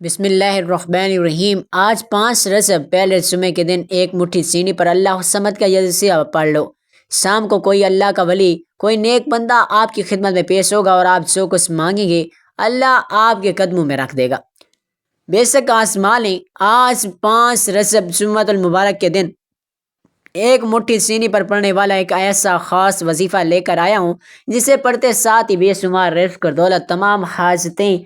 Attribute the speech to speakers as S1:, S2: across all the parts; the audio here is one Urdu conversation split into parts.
S1: بسم اللہ الرحمن الرحیم۔ آج 5 رجب پہلے جمعے کے دن ایک مٹھی چینی پر اللہ الصمد کا یزیہ پڑھ لو۔ شام کو کوئی اللہ کا ولی، کوئی نیک بندہ آپ کی خدمت میں پیش ہوگا اور آپ جو کچھ مانگیں گے اللہ آپ کے قدموں میں رکھ دے گا۔ بے شک آزما لیں، آج 5 رجب جمعۃ المبارک کے دن ایک مٹھی چینی پر پڑھنے والا ایک ایسا خاص وظیفہ لے کر آیا ہوں جسے پڑھتے ساتھ ہی بے شمار رزق اور دولت، تمام حاجتیں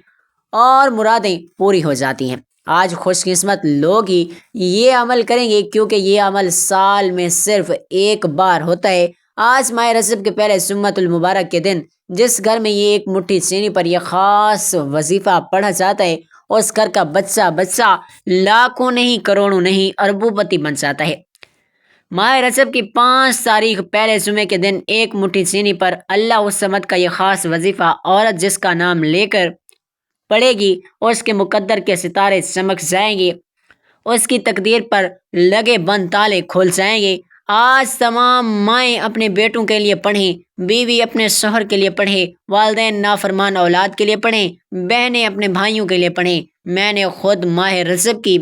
S1: اور مرادیں پوری ہو جاتی ہیں۔ آج خوش قسمت لوگ ہی یہ عمل کریں گے کیونکہ یہ عمل سال میں صرف ایک بار ہوتا ہے۔ آج ماہ رجب کے پہلے جمعۃ المبارک کے دن جس گھر میں یہ ایک مٹھی چینی پر یہ خاص وظیفہ پڑھا جاتا ہے اس گھر کا بچہ لاکھوں نہیں، کروڑوں نہیں، اربوں پتی بن جاتا ہے۔ ماہ رجب کی 5 تاریخ پہلے جمعے کے دن ایک مٹھی چینی پر اللہ الصمد کا یہ خاص وظیفہ عورت جس کا نام لے کر پڑے گی اس کے مقدر کے ستارے چمک جائیں گے، اس کی تقدیر پر لگے بند تالے کھول جائیں گے۔ آج تمام مائیں اپنے بیٹوں کے لیے پڑھیں، بیوی اپنے شوہر کے لیے پڑھیں، والدین نافرمان اولاد کے لیے پڑھیں، بہنیں اپنے بھائیوں کے لیے پڑھیں۔ میں نے خود ماہ رجب کی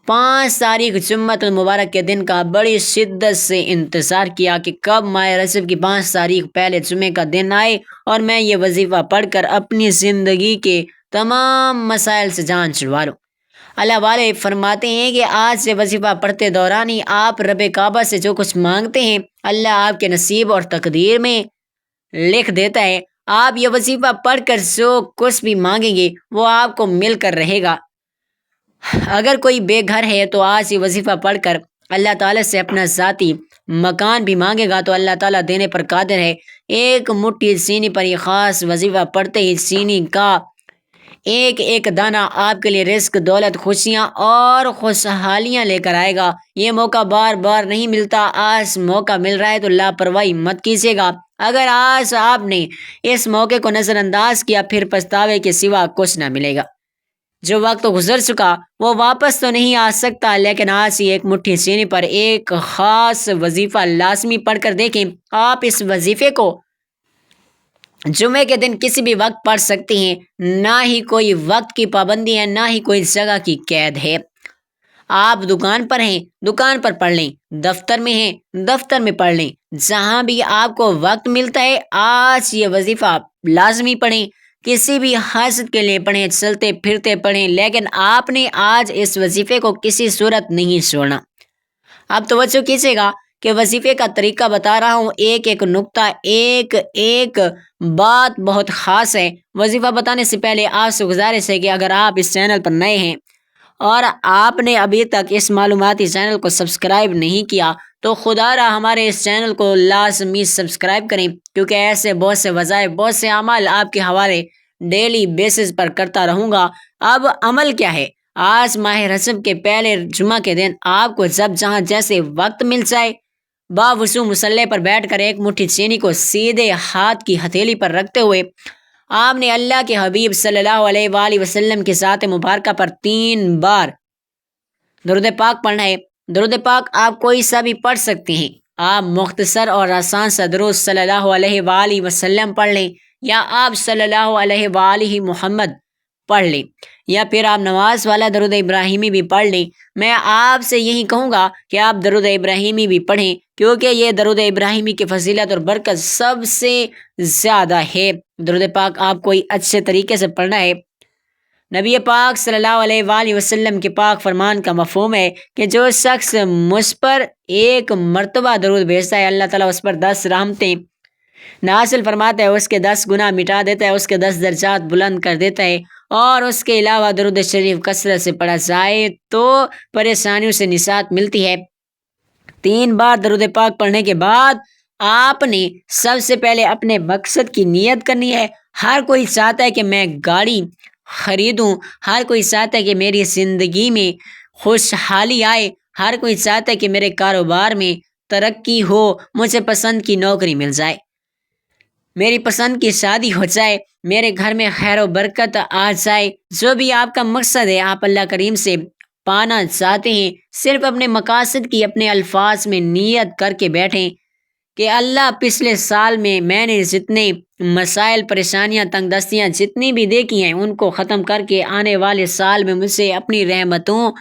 S1: 5 تاریخ جمعۃ المبارک کے دن کا بڑی شدت سے انتظار کیا کہ کب ماہ رجب کی 5 تاریخ پہلے جمعے کا دن آئے اور میں یہ وظیفہ پڑھ کر اپنی زندگی کے تمام مسائل سے جان چھڑوا لوں۔ اللہ والے فرماتے ہیں کہ آج سے وظیفہ پڑھتے دوران ہی آپ رب کعبہ سے جو کچھ مانگتے ہیں اللہ آپ کے نصیب اور تقدیر میں لکھ دیتا ہے۔ آپ یہ وظیفہ پڑھ کر جو کچھ بھی مانگیں گے وہ آپ کو مل کر رہے گا۔ اگر کوئی بے گھر ہے تو آج یہ وظیفہ پڑھ کر اللہ تعالیٰ سے اپنا ذاتی مکان بھی مانگے گا تو اللہ تعالیٰ دینے پر قادر ہے۔ ایک مٹھی چینی پر یہ خاص وظیفہ پڑھتے ہی چینی کا ایک ایک دانہ آپ کے لیے رزق، دولت، خوشیاں اور خوشحالیاں لے کر آئے گا۔ یہ موقع بار بار نہیں ملتا، آج موقع مل رہا ہے تو لاپرواہی مت کیجیے گا۔ اگر آج آپ نے اس موقع کو نظر انداز کیا پھر پچھتاوے کے سوا کچھ نہ ملے گا۔ جو وقت گزر چکا وہ واپس تو نہیں آ سکتا، لیکن آج ہی ایک مٹھی چینی پر ایک خاص وظیفہ لازمی پڑھ کر دیکھیں۔ آپ اس وظیفے کو جمعے کے دن کسی بھی وقت پڑھ سکتے ہیں، نہ ہی کوئی وقت کی پابندی ہے، نہ ہی کوئی جگہ کی قید ہے۔ آپ دکان پر ہیں، دکان پر پڑھ لیں، دفتر میں ہیں، دفتر میں پڑھ لیں، جہاں بھی آپ کو وقت ملتا ہے آج یہ وظیفہ لازمی پڑھیں۔ کسی بھی حاجت کے لیے پڑھیں، چلتے پھرتے پڑھیں، لیکن آپ نے آج اس وظیفے کو کسی صورت نہیں چھوڑنا۔ اب توجہ کیجیے گا کہ وظیفے کا طریقہ بتا رہا ہوں، ایک ایک نقطہ، ایک ایک بات بہت خاص ہے۔ وظیفہ بتانے سے پہلے آپ سے گزارش ہے کہ اگر آپ اس چینل پر نئے ہیں اور آپ نے ابھی تک اس معلوماتی چینل کو سبسکرائب نہیں کیا تو خدا را ہمارے اس چینل کو لازمی سبسکرائب کریں، کیونکہ ایسے بہت سے وظائف، بہت سے اعمال آپ کے حوالے ڈیلی بیسس پر کرتا رہوں گا۔ اب عمل کیا ہے؟ آج ماہ رجب کے پہلے جمعہ کے دن آپ کو جب جہاں جیسے وقت مل جائے باوضو مصلی پر بیٹھ کر ایک مٹھی چینی کو سیدھے ہاتھ کی ہتھیلی پر رکھتے ہوئے آپ نے اللہ کے حبیب صلی اللہ علیہ وآلہ وسلم کی ذات مبارکہ پر 3 بار درود پاک پڑھنا ہے۔ درود پاک آپ کوئی سا بھی پڑھ سکتے ہیں۔ آپ مختصر اور آسان سا درود صلی اللہ علیہ وآلہ وسلم پڑھ لیں، یا آپ صلی اللہ علیہ وآلہ محمد پڑھ لیں، یا پھر آپ نماز والا درود ابراہیمی بھی پڑھ لیں۔ میں آپ سے یہی کہوں گا کہ آپ درود ابراہیمی بھی پڑھیں، کیونکہ یہ درود ابراہیمی کی فضیلت اور برکت سب سے زیادہ ہے۔ درود پاک آپ کوئی اچھے طریقے سے پڑھنا ہے۔ نبی پاک صلی اللہ علیہ وآلہ وسلم کے پاک فرمان کا مفہوم ہے کہ جو شخص مجھ پر ایک مرتبہ درود بھیجتا ہے اللہ تعالیٰ اس پر 10 رحمتیں نازل فرماتا ہے، اس کے 10 گناہ مٹا دیتا ہے، اس کے 10 درجات بلند کر دیتا ہے، اور اس کے علاوہ درود شریف کثرت سے پڑھا جائے تو پریشانیوں سے نجات ملتی ہے۔ 3 بار درود پاک پڑھنے کے بعد آپ نے سب سے پہلے اپنے مقصد کی نیت کرنی ہے۔ ہر کوئی چاہتا ہے کہ میں گاڑی خریدوں، ہر کوئی چاہتا ہے کہ میری زندگی میں خوشحالی آئے، ہر کوئی چاہتا ہے کہ میرے کاروبار میں ترقی ہو، مجھے پسند کی نوکری مل جائے، میری پسند کی شادی ہو جائے، میرے گھر میں خیر و برکت آ جائے۔ جو بھی آپ کا مقصد ہے آپ اللہ کریم سے پانا چاہتے ہیں، صرف اپنے مقاصد کی اپنے الفاظ میں نیت کر کے بیٹھیں کہ اللہ پچھلے سال میں نے جتنے مسائل، پریشانیاں، تنگ دستیاں جتنی بھی دیکھی ہیں ان کو ختم کر کے آنے والے سال میں مجھے اپنی رحمتوں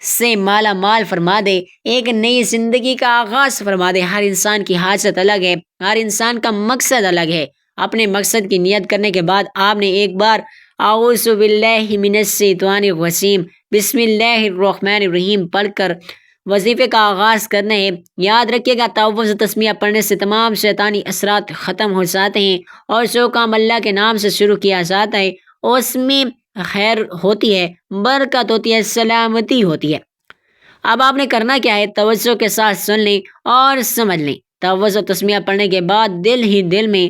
S1: سے مالا مال فرما دے، ایک نئی زندگی کا آغاز فرما دے۔ ہر انسان کی حاجت الگ ہے، ہر انسان کا مقصد الگ ہے۔ اپنے مقصد کی نیت کرنے کے بعد آپ نے ایک بار اعوذ باللہ من الشیطان الرجیم بسم اللہ الرحمن الرحیم پڑھ کر وظیفے کا آغاز کرنا ہے۔ یاد رکھیے گا تعوذ و تسمیہ پڑھنے سے تمام شیطانی اثرات ختم ہو جاتے ہیں، اور جو کام اللہ کے نام سے شروع کیا جاتا ہے اس میں خیر ہوتی ہے، برکت ہوتی ہے، سلامتی ہوتی ہے۔ اب آپ نے کرنا کیا ہے، توجہ کے ساتھ سن لیں اور سمجھ لیں۔ تعوذ و تسمیہ پڑھنے کے بعد دل ہی دل میں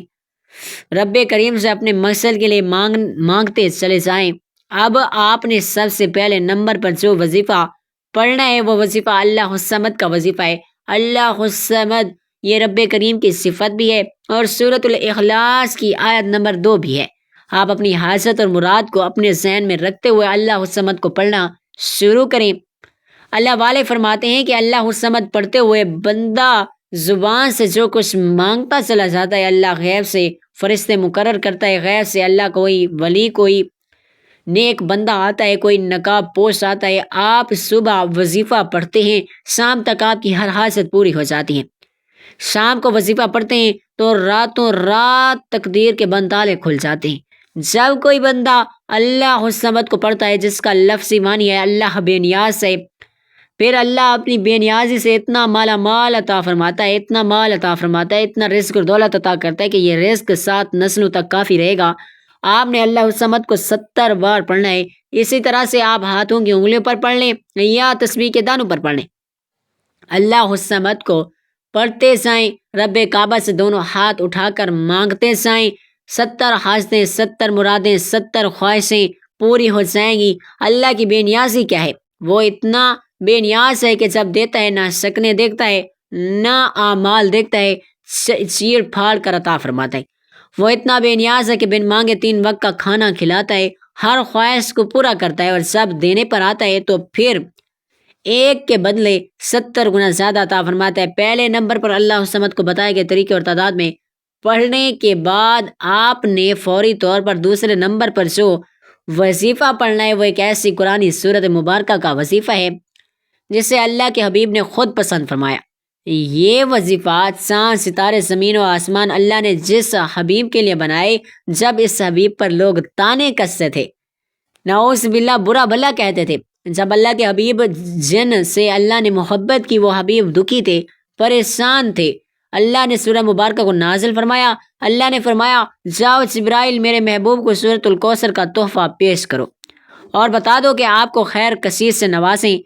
S1: رب کریم سے اپنے مقصد کے لیے مانگتے چلے جائیں۔ اب آپ نے سب سے پہلے نمبر پر جو وظیفہ پڑھنا ہے وہ وظیفہ اللہ الصمد کا وظیفہ ہے۔ اللہ الصمد یہ رب کریم کی صفت بھی ہے اور سورۃ الاخلاص کی آیت نمبر 2 بھی ہے۔ آپ اپنی حاجت اور مراد کو اپنے ذہن میں رکھتے ہوئے اللہ الصمد کو پڑھنا شروع کریں۔ اللہ والے فرماتے ہیں کہ اللہ الصمد پڑھتے ہوئے بندہ زبان سے جو کچھ مانگتا چلا جاتا ہے، اللہ غیب سے فرشتے مقرر کرتا ہے، غیب سے اللہ کوئی ولی، کوئی نیک بندہ آتا ہے، کوئی نقاب پوش آتا ہے۔ آپ صبح وظیفہ پڑھتے ہیں، شام تک آپ کی ہر حاجت پوری ہو جاتی ہے۔ شام کو وظیفہ پڑھتے ہیں تو راتوں رات تقدیر کے بند تالے کھل جاتے ہیں۔ جب کوئی بندہ اللہ الصمد کو پڑھتا ہے جس کا لفظی معنی ہے اللہ بے نیاز ہے، پھر اللہ اپنی بے نیازی سے اتنا مالا مال عطا فرماتا ہے، اتنا مال عطا فرماتا ہے، اتنا رزق اور دولت عطا کرتا ہے کہ یہ رزق 7 نسلوں تک کافی رہے گا۔ آپ نے اللہ الصمد کو 70 بار پڑھنا ہے۔ اسی طرح سے آپ ہاتھوں کی انگلیوں پر پڑھ لیں یا تسبیح کے دانوں پر پڑھ لیں۔ اللہ الصمد کو پڑھتے جائیں، رب کعبہ سے دونوں ہاتھ اٹھا کر مانگتے جائیں۔ 70 حاجتیں، 70 مرادیں، 70 خواہشیں پوری ہو جائیں گی۔ اللہ کی بے نیازی کیا ہے، وہ اتنا بے نیاز ہے کہ جب دیتا ہے نہ شکلیں دیکھتا ہے نہ اعمال دیکھتا ہے، چیر پھاڑ کر عطا فرماتا ہے۔ وہ اتنا بے نیاز ہے کہ بن مانگے 3 وقت کا کھانا کھلاتا ہے، ہر خواہش کو پورا کرتا ہے، اور جب دینے پر آتا ہے تو پھر ایک کے بدلے 70 گنا زیادہ عطا فرماتا ہے۔ پہلے نمبر پر اللہ الصمد کو بتائے گئے طریقے اور تعداد میں پڑھنے کے بعد آپ نے فوری طور پر دوسرے نمبر پر جو وظیفہ پڑھنا ہے وہ ایک ایسی قرآنی سورت مبارکہ کا وظیفہ ہے جسے اللہ کے حبیب نے خود پسند فرمایا۔ یہ وظیفہ چاند، ستارے، زمین و آسمان اللہ نے جس حبیب کے لیے بنائے، جب اس حبیب پر لوگ طعنے کستے تھے، نعوذ باللہ برا بھلا کہتے تھے، جب اللہ کے حبیب جن سے اللہ نے محبت کی وہ حبیب دکھی تھے، پریشان تھے، اللہ نے سورہ مبارکہ کو نازل فرمایا۔ اللہ نے فرمایا جاؤ جبرائیل میرے محبوب کو سورۃ الکوثر کا تحفہ پیش کرو اور بتا دو کہ آپ کو خیر کثیر سے نوازیں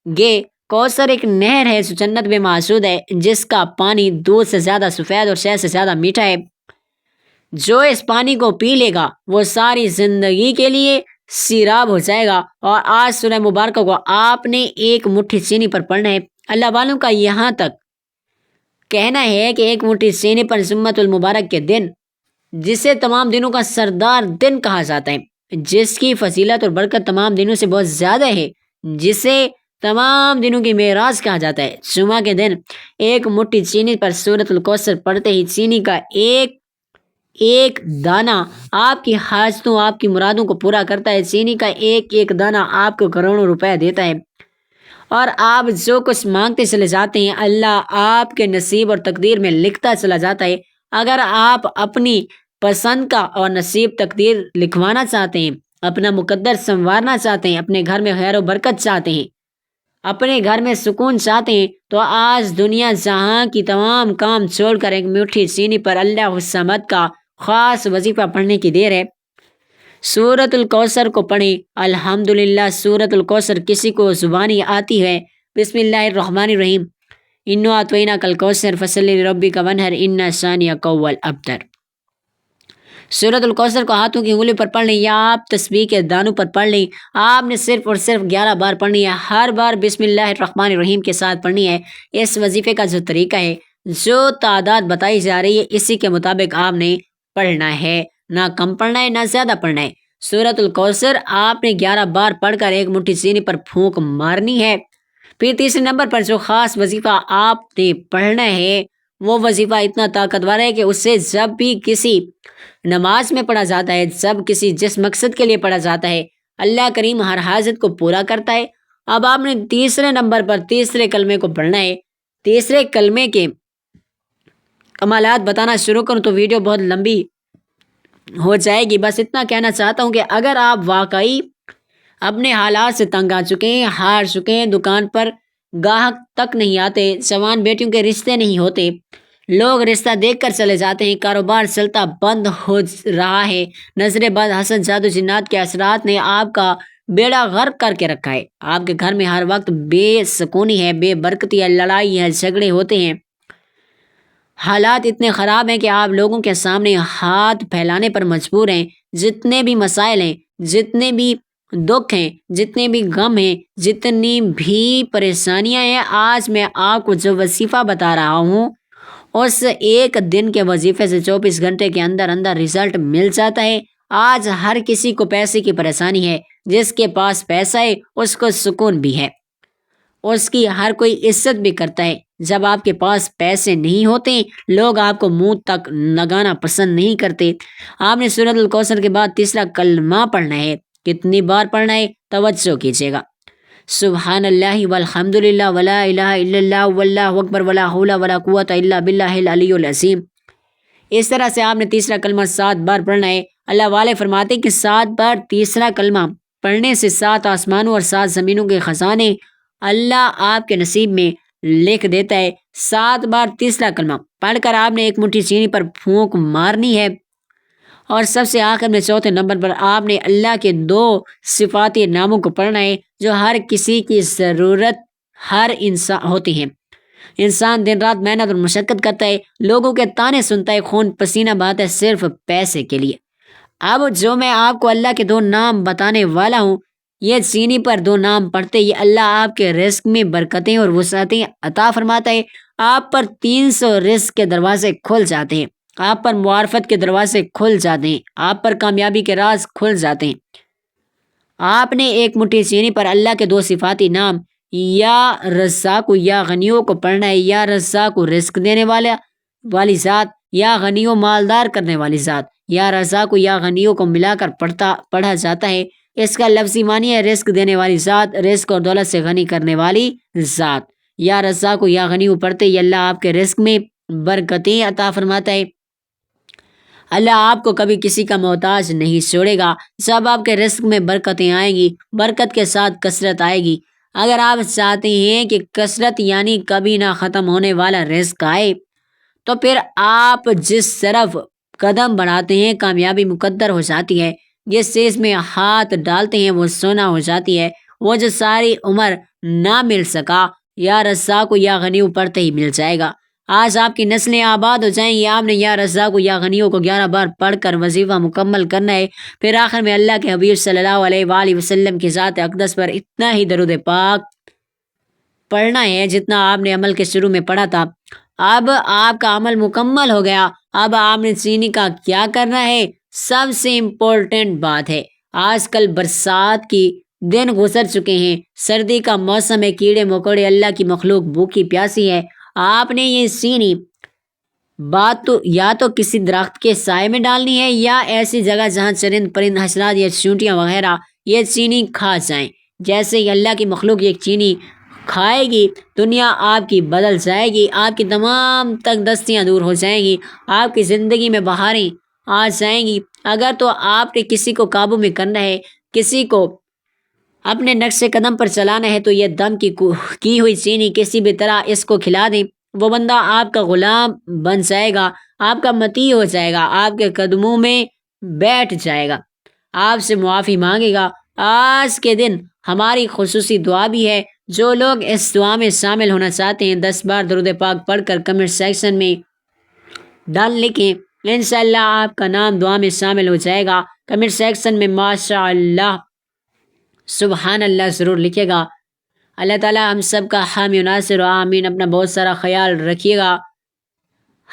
S1: گے۔ کوثر ایک نہر ہے جو جنت میں موجود ہے، جس کا پانی دودھ سے زیادہ سفید اور شہد سے زیادہ میٹھا ہے۔ جو اس پانی کو پی لے گا وہ ساری زندگی کے لیے سیراب ہو جائے گا۔ اور آج سورہ مبارکہ کو آپ نے ایک مٹھی چینی پر پڑھنا ہے۔ اللہ والوں کا یہاں تک کہنا ہے کہ ایک مٹھی چینی پر جمعۃ المبارک کے دن، جسے تمام دنوں کا سردار دن کہا جاتا ہے، جس کی فضیلت اور برکت تمام دنوں سے بہت زیادہ ہے، جسے تمام دنوں کی معراج کہا جاتا ہے، جمعہ کے دن ایک مٹھی چینی پر سورۃ الکوثر پڑھتے ہی چینی کا ایک دانہ آپ کی حاجتوں، آپ کی مرادوں کو پورا کرتا ہے۔ چینی کا ایک دانہ آپ کو کروڑوں روپے دیتا ہے، اور آپ جو کچھ مانگتے چلے جاتے ہیں اللہ آپ کے نصیب اور تقدیر میں لکھتا چلا جاتا ہے۔ اگر آپ اپنی پسند کا اور نصیب تقدیر لکھوانا چاہتے ہیں، اپنا مقدر سنوارنا چاہتے ہیں، اپنے گھر میں خیر و برکت چاہتے ہیں، اپنے گھر میں سکون چاہتے ہیں، تو آج دنیا جہاں کی تمام کام چھوڑ کر ایک میٹھی چینی پر اللہ الصمد کا خاص وظیفہ پڑھنے کی دیر ہے۔ سورۃ الکوثر کو پڑھیں۔ الحمدللہ سورۃ الکوثر کسی کو زبانی آتی ہے، بسم اللہ الرحمن الرحیم، انا اعطیناک الکوثر فصلی لربک وانحر ان شانئک هو الابتر۔ سورۃ الکوثر کو ہاتھوں کی انگلیوں پر پڑھ لیں یا آپ تسبیح کے دانوں پر پڑھ لیں۔ آپ نے صرف اور صرف 11 بار پڑھنی ہے، ہر بار بسم اللہ الرحمن الرحیم کے ساتھ پڑھنی ہے۔ اس وظیفے کا جو طریقہ ہے، جو تعداد بتائی جا رہی ہے، اسی کے مطابق آپ نے پڑھنا ہے، نہ کم پڑھنا ہے نہ زیادہ پڑھنا ہے۔ سورۃ الکوثر آپ نے 11 بار پڑھ کر ایک مٹھی چینی پر پھونک مارنی ہے۔ پھر تیسرے نمبر پر جو خاص وظیفہ آپ نے پڑھنا ہے وہ وظیفہ اتنا طاقتور ہے کہ اسے جب بھی کسی نماز میں پڑھا جاتا ہے، جب کسی جس مقصد کے لیے پڑھا جاتا ہے، اللہ کریم ہر حاجت کو پورا کرتا ہے۔ اب آپ نے تیسرے نمبر پر تیسرے کلمے کو پڑھنا ہے۔ تیسرے کلمے کے کمالات بتانا شروع کروں تو ویڈیو بہت لمبی ہو جائے گی، بس اتنا کہنا چاہتا ہوں کہ اگر آپ واقعی اپنے حالات سے تنگ آ چکے ہیں، ہار چکے ہیں، دکان پر گاہک تک نہیں آتے، جوان بیٹیوں کے رشتے نہیں ہوتے، لوگ رشتہ دیکھ کر چلے جاتے ہیں، کاروبار چلتا بند ہو رہا ہے، نظر بد، حسد، جادو، جنات کے اثرات نے آپ کا بیڑا غرق کر کے رکھا ہے، آپ کے گھر میں ہر وقت بے سکونی ہے، بے برکتی ہے، لڑائی ہے، جھگڑے ہوتے ہیں، حالات اتنے خراب ہیں کہ آپ لوگوں کے سامنے ہاتھ پھیلانے پر مجبور ہیں۔ جتنے بھی مسائل ہیں، جتنے بھی دکھ ہیں، جتنے بھی غم ہیں، جتنی بھی پریشانیاں ہیں، آج میں آپ کو جو وظیفہ بتا رہا ہوں اس ایک دن کے وظیفے سے 24 گھنٹے کے اندر اندر رزلٹ مل جاتا ہے۔ آج ہر کسی کو پیسے کی پریشانی ہے، جس کے پاس پیسہ ہے اس کو سکون بھی ہے، اس کی ہر کوئی عزت بھی کرتا ہے۔ جب آپ کے پاس پیسے نہیں ہوتے، لوگ آپ کو منہ تک لگانا پسند نہیں کرتے۔ آپ نے سورۃ الکوثر کے بعد تیسرا کلمہ پڑھنا ہے۔ کتنی بار پڑھنا ہے توجہ کیجیے گا۔ سبحان اللہ والحمد للہ ولا الہ الا اللہ واللہ اکبر ولا حول ولا قوت الا باللہ العلی العظیم۔ اس طرح سے آپ نے تیسرا کلمہ 7 بار پڑھنا ہے۔ اللہ والے فرماتے ہیں کہ 7 بار تیسرا کلمہ پڑھنے سے 7 آسمانوں اور 7 زمینوں کے خزانے اللہ آپ کے نصیب میں لکھ دیتا ہے۔ 7 بار تیسرا کلمہ پڑھ کر آپ نے ایک مٹھی چینی پر پھونک مارنی ہے، اور سب سے آخر میں چوتھے نمبر پر آپ نے اللہ کے 2 صفاتی ناموں کو پڑھنا ہے جو ہر کسی کی ضرورت ہر انسان ہوتی ہیں۔ انسان دن رات محنت اور مشقت کرتا ہے، لوگوں کے تانے سنتا ہے، خون پسینہ بہاتا ہے صرف پیسے کے لیے۔ اب جو میں آپ کو اللہ کے 2 نام بتانے والا ہوں، یہ چینی پر 2 نام پڑھتے ہی اللہ آپ کے رزق میں برکتیں اور وسعتیں عطا فرماتا ہے۔ آپ پر 300 رزق کے دروازے کھل جاتے ہیں، آپ پر معرفت کے دروازے کھل جاتے ہیں، آپ پر کامیابی کے راز کھل جاتے ہیں۔ آپ نے ایک مٹھی چینی پر اللہ کے 2 صفاتی نام یا رزاق یا غنیوں کو پڑھنا ہے۔ یا رزاق رزق دینے والی ذات، یا غنیوں مالدار کرنے والی ذات، یا رزاق یا غنیوں کو ملا کر پڑھا جاتا ہے۔ اس کا لفظی معنی ہے رزق دینے والی ذات، رزق اور دولت سے غنی کرنے والی ذات۔ یا رزاق یا غنیوں پڑھتے ہی اللہ آپ کے رزق میں برکتیں عطا فرماتا ہے۔ اللہ آپ کو کبھی کسی کا محتاج نہیں چھوڑے گا۔ جب آپ کے رزق میں برکتیں آئیں گی، برکت کے ساتھ کثرت آئے گی۔ اگر آپ چاہتے ہیں کہ کثرت یعنی کبھی نہ ختم ہونے والا رزق آئے، تو پھر آپ جس طرف قدم بڑھاتے ہیں کامیابی مقدر ہو جاتی ہے۔ جس چیز میں ہاتھ ڈالتے ہیں وہ سونا ہو جاتی ہے۔ وہ جو ساری عمر نہ مل سکا، یا رزاق یا غنیوں پڑھتے ہی مل جائے گا۔ آج آپ کی نسلیں آباد ہو جائیں گی۔ آپ نے یا رزاق یا غنیوں کو 11 بار پڑھ کر وظیفہ مکمل کرنا ہے۔ پھر آخر میں اللہ کے حبیب صلی اللہ علیہ وآلہ وسلم کی ذات اقدس پر اتنا ہی درود پاک پڑھنا ہے جتنا آپ نے عمل کے شروع میں پڑھا تھا۔ اب آپ کا عمل مکمل ہو گیا۔ اب آپ نے چینی کا کیا کرنا ہے؟ سب سے امپورٹنٹ بات ہے، آج کل برسات کی دن گزر چکے ہیں، سردی کا موسم ہے، کیڑے مکوڑے، اللہ کی مخلوق بھوکی پیاسی ہے۔ آپ نے یہ چینی یا تو کسی درخت کے سائے میں ڈالنی ہے، یا ایسی جگہ جہاں چرند پرند، حشرات یا چیونٹیاں وغیرہ یہ چینی کھا جائیں۔ جیسے ہی اللہ کی مخلوق یہ چینی کھائے گی، دنیا آپ کی بدل جائے گی، آپ کی تمام تنگ دستیاں دور ہو جائیں گی، آپ کی زندگی میں بہاریں آ جائیں گی۔ اگر تو آپ نے کسی کو قابو میں کرنا ہے، کسی کو اپنے نقش قدم پر چلانا ہے، تو یہ دم کی ہوئی چینی کسی بھی طرح اس کو کھلا دیں۔ وہ بندہ آپ کا غلام بن جائے گا، آپ کا مطیع ہو جائے گا، آپ کے قدموں میں بیٹھ جائے گا، آپ سے معافی مانگے گا۔ آج کے دن ہماری خصوصی دعا بھی ہے۔ جو لوگ اس دعا میں شامل ہونا چاہتے ہیں 10 بار درود پاک پڑھ کر کمنٹ سیکشن میں ڈال لکھیں، انشاءاللہ آپ کا نام دعا میں شامل ہو جائے گا۔ کمنٹ سیکشن میں ماشاءاللہ سبحان اللہ ضرور لکھے گا۔ اللہ تعالی ہم سب کا حامی و ناصر و آمین۔ اپنا بہت سارا خیال رکھیے گا۔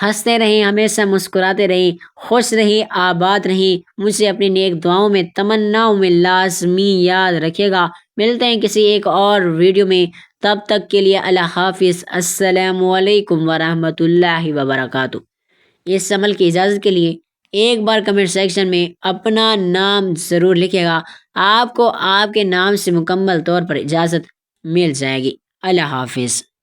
S1: ہنستے رہیں، ہمیشہ مسکراتے رہیں، خوش رہیں، آباد رہیں، مجھے اپنی نیک دعاؤں میں تمناؤں میں لازمی یاد رکھے گا۔ ملتے ہیں کسی ایک اور ویڈیو میں، تب تک کے لیے اللہ حافظ، السلام علیکم ورحمۃ اللہ وبرکاتہ۔ اس عمل کی اجازت کے لیے ایک بار کمنٹ سیکشن میں اپنا نام ضرور لکھے گا، آپ کو آپ کے نام سے مکمل طور پر اجازت مل جائے گی۔ اللہ حافظ۔